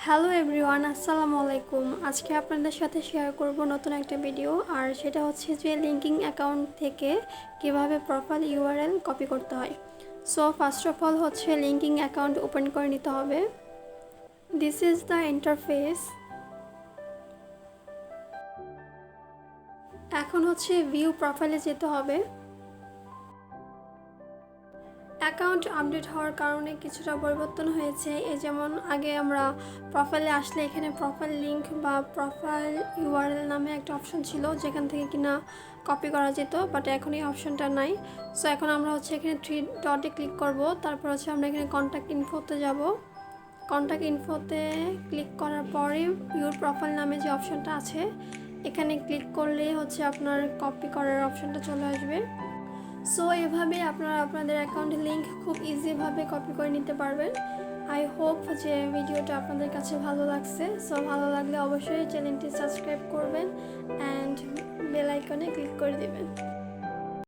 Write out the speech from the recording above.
Hello everyone, আসসালামু আলাইকুম। আজকে আপনাদের সাথে শেয়ার করব নতুন একটা ভিডিও, আর সেটা হচ্ছে যে লিঙ্কিং অ্যাকাউন্ট থেকে কিভাবে প্রোফাইল ইউআরএল কপি করতে হয়। সো ফার্স্ট অফ অল হচ্ছে লিঙ্কিং অ্যাকাউন্ট ওপেন করে নিতে হবে। This is the interface. এখন হচ্ছে ভিউ প্রোফাইলে যেতে হবে। অ্যাকাউন্ট আপডেট হওয়ার কারণে কিছুটা পরিবর্তন হয়েছে। এই যেমন আগে আমরা প্রোফাইলে আসলে এখানে প্রোফাইল লিঙ্ক বা প্রোফাইল ইউআরএল নামে একটা অপশন ছিল যেখান থেকে কিনা কপি করা যেত, বাট এখন এই অপশনটা নাই। সো এখন আমরা হচ্ছে এখানে 3 ডটে ক্লিক করব। তারপর হচ্ছে আমরা এখানে কন্ট্যাক্ট ইনফোতে যাব। কন্ট্যাক্ট ইনফোতে ক্লিক করার পরে ইউর প্রোফাইল নামে যে অপশনটা আছে এখানে ক্লিক করলেই হচ্ছে আপনার কপি করার অপশনটা চলে আসবে। সো এভাবে আপনারা আপনাদের অ্যাকাউন্টের লিঙ্ক খুব ইজিভাবে কপি করে নিতে পারবেন। আই হোপ যে ভিডিওটা আপনাদের কাছে ভালো লাগছে। সো ভালো লাগলে অবশ্যই চ্যানেলটি সাবস্ক্রাইব করবেন অ্যান্ড বেল আইকনে ক্লিক করে দেবেন।